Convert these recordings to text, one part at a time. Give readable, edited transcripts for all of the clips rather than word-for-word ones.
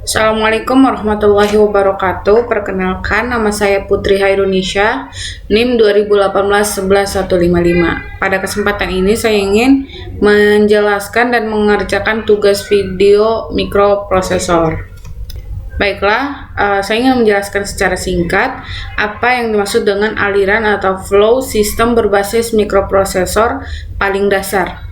Assalamualaikum warahmatullahi wabarakatuh. Perkenalkan, nama saya Putri Hairunisha, NIM 2018-111-155. Pada kesempatan ini saya ingin menjelaskan dan mengerjakan tugas video mikroprosesor. Baiklah, saya ingin menjelaskan secara singkat apa yang dimaksud dengan aliran atau flow sistem berbasis mikroprosesor paling dasar.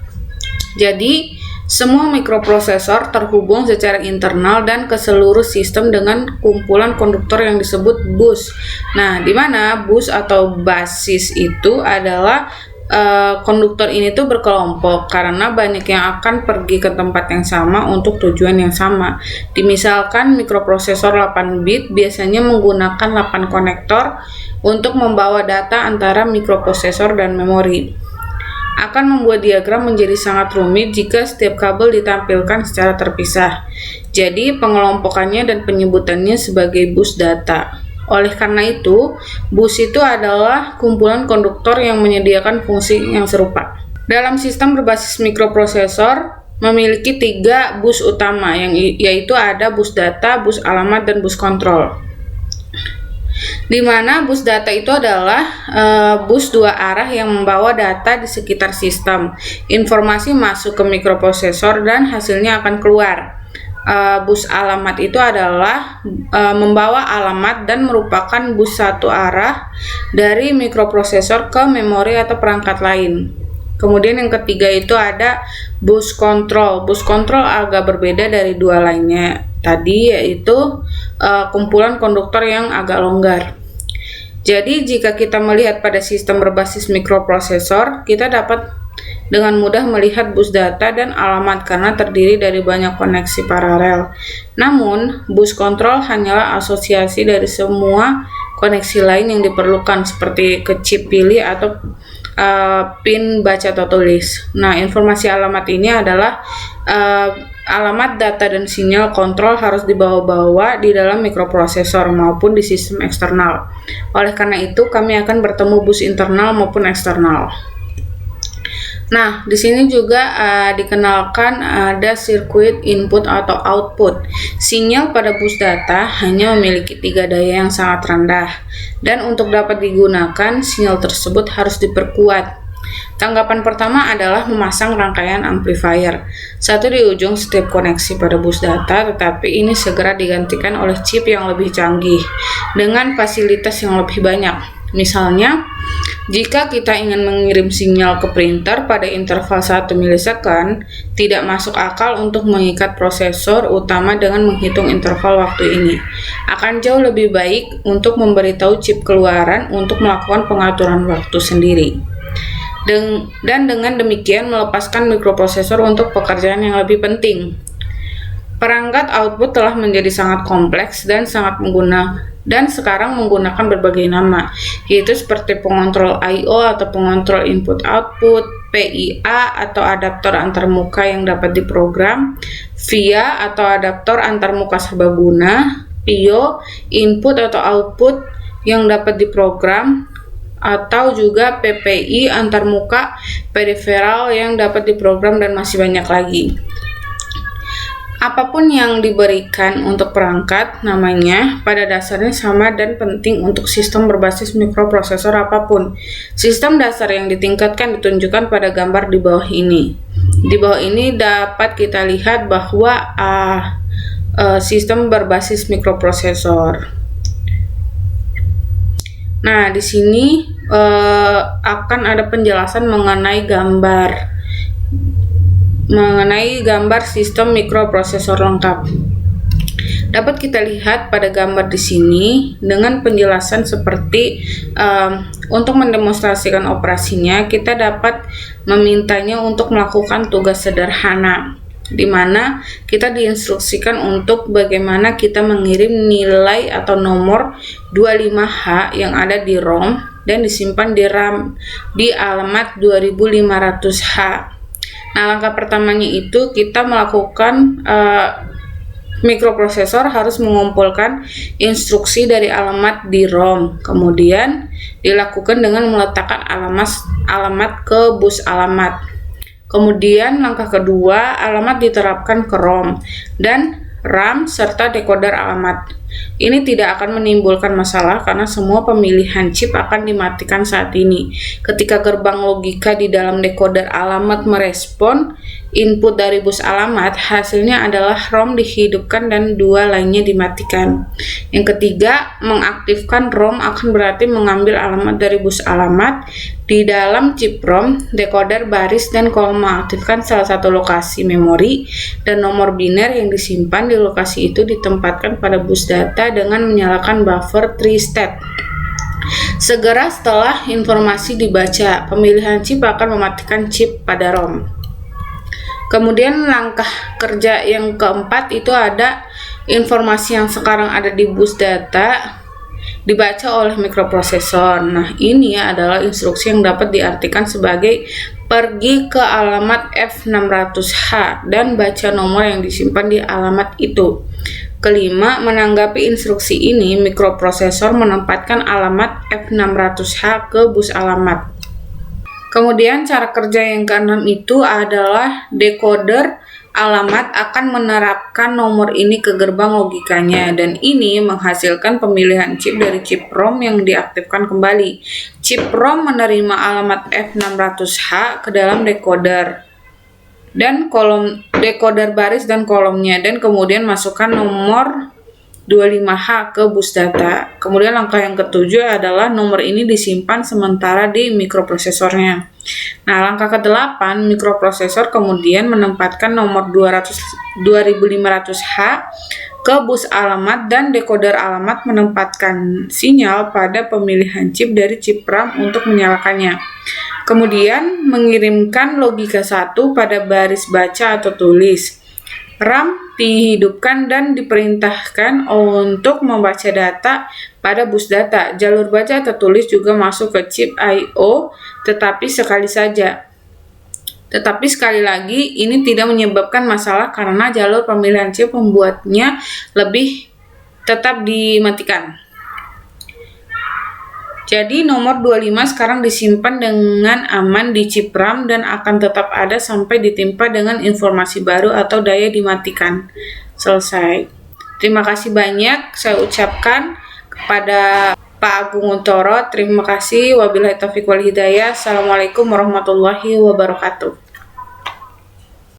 Jadi, semua mikroprosesor terhubung secara internal dan ke seluruh sistem dengan kumpulan konduktor yang disebut bus. Nah, di mana bus atau basis itu adalah konduktor ini tuh berkelompok karena banyak yang akan pergi ke tempat yang sama untuk tujuan yang sama. Misalkan mikroprosesor 8 bit biasanya menggunakan 8 konektor untuk membawa data antara mikroprosesor dan memori. Akan membuat diagram menjadi sangat rumit jika setiap kabel ditampilkan secara terpisah. Jadi, pengelompokannya dan penyebutannya sebagai bus data. Oleh karena itu, bus itu adalah kumpulan konduktor yang menyediakan fungsi yang serupa. Dalam sistem berbasis mikroprosesor, memiliki 3 bus utama, yaitu ada bus data, bus alamat, dan bus kontrol. Di mana bus data itu adalah bus 2 arah yang membawa data di sekitar sistem. Informasi masuk ke mikroprosesor dan hasilnya akan keluar. Bus alamat itu adalah membawa alamat dan merupakan bus 1 arah dari mikroprosesor ke memori atau perangkat lain. Kemudian yang ketiga itu ada bus kontrol. Bus kontrol agak berbeda dari 2 lainnya tadi, yaitu kumpulan konduktor yang agak longgar. Jadi jika kita melihat pada sistem berbasis mikroprosesor, kita dapat dengan mudah melihat bus data dan alamat karena terdiri dari banyak koneksi paralel. Namun, bus kontrol hanyalah asosiasi dari semua koneksi lain yang diperlukan seperti ke chip pilih atau pin baca atau tulis. Nah, informasi alamat ini adalah alamat data dan sinyal kontrol harus dibawa-bawa di dalam mikroprosesor maupun di sistem eksternal. Oleh karena itu, kami akan bertemu bus internal maupun eksternal. Nah, di sini juga dikenalkan ada sirkuit input atau output. Sinyal pada bus data hanya memiliki 3 daya yang sangat rendah, dan untuk dapat digunakan, sinyal tersebut harus diperkuat. Tanggapan pertama adalah memasang rangkaian amplifier, satu di ujung setiap koneksi pada bus data, tetapi ini segera digantikan oleh chip yang lebih canggih dengan fasilitas yang lebih banyak. Misalnya, jika kita ingin mengirim sinyal ke printer pada interval 1 milisecond, tidak masuk akal untuk mengikat prosesor utama dengan menghitung interval waktu ini. Akan jauh lebih baik untuk memberitahu chip keluaran untuk melakukan pengaturan waktu sendiri. Dan dengan demikian melepaskan mikroprosesor untuk pekerjaan yang lebih penting. Perangkat output telah menjadi sangat kompleks dan sekarang menggunakan berbagai nama, yaitu seperti pengontrol I/O atau pengontrol input-output, PIA atau adaptor antarmuka yang dapat diprogram, VIA atau adaptor antarmuka serbaguna, PIO, input atau output yang dapat diprogram, atau juga PPI antarmuka peripheral yang dapat diprogram, dan masih banyak lagi. Apapun yang diberikan untuk perangkat, namanya pada dasarnya sama dan penting untuk sistem berbasis mikroprosesor apapun. Sistem dasar yang ditingkatkan ditunjukkan pada gambar di bawah ini. Di bawah ini dapat kita lihat bahwa sistem berbasis mikroprosesor. Nah, di sini akan ada penjelasan mengenai gambar sistem mikroprosesor lengkap. Dapat kita lihat pada gambar di sini dengan penjelasan seperti untuk mendemonstrasikan operasinya, kita dapat memintanya untuk melakukan tugas sederhana, di mana kita diinstruksikan untuk bagaimana kita mengirim nilai atau nomor 25H yang ada di ROM dan disimpan di RAM di alamat 2500H. Nah, langkah pertamanya itu kita melakukan mikroprosesor harus mengumpulkan instruksi dari alamat di ROM. Kemudian dilakukan dengan meletakkan alamat ke bus alamat. Kemudian langkah kedua, alamat diterapkan ke ROM dan RAM, serta decoder alamat. Ini tidak akan menimbulkan masalah karena semua pemilihan chip akan dimatikan saat ini. Ketika gerbang logika di dalam decoder alamat merespon input dari bus alamat, hasilnya adalah ROM dihidupkan dan dua lainnya dimatikan. Yang ketiga, mengaktifkan ROM akan berarti mengambil alamat dari bus alamat. Di dalam chip ROM, decoder baris dan kolom mengaktifkan salah satu lokasi memori dan nomor biner yang disimpan di lokasi itu ditempatkan pada bus data dengan menyalakan buffer 3-step. Segera setelah informasi dibaca, pemilihan chip akan mematikan chip pada ROM. Kemudian langkah kerja yang keempat itu ada informasi yang sekarang ada di bus data dibaca oleh mikroprosesor. Nah, ini adalah instruksi yang dapat diartikan sebagai pergi ke alamat F600H dan baca nomor yang disimpan di alamat itu. Kelima, menanggapi instruksi ini, mikroprosesor menempatkan alamat F600H ke bus alamat. Kemudian cara kerja yang keenam itu adalah decoder alamat akan menerapkan nomor ini ke gerbang logikanya, dan ini menghasilkan pemilihan chip dari chip ROM yang diaktifkan kembali. Chip ROM menerima alamat F600H ke dalam decoder dan kolom decoder baris dan kolomnya, dan kemudian masukkan nomor 25H ke bus data. Kemudian langkah yang ketujuh adalah nomor ini disimpan sementara di mikroprosesornya. Nah, langkah ke-8, mikroprosesor kemudian menempatkan nomor 2500H ke bus alamat dan decoder alamat menempatkan sinyal pada pemilihan chip dari chip RAM untuk menyalakannya. Kemudian mengirimkan logika 1 pada baris baca atau tulis. RAM dihidupkan dan diperintahkan untuk membaca data pada bus data. Jalur baca atau tulis juga masuk ke chip I/O, tetapi sekali saja. Tetapi sekali lagi, ini tidak menyebabkan masalah karena jalur pemilihan chip membuatnya lebih tetap dimatikan. Jadi nomor 25 sekarang disimpan dengan aman di chip RAM dan akan tetap ada sampai ditimpa dengan informasi baru atau daya dimatikan. Selesai. Terima kasih banyak saya ucapkan kepada Pak Agung Untoro. Terima kasih. Wabillahi taufiq wal hidayah. Assalamualaikum warahmatullahi wabarakatuh.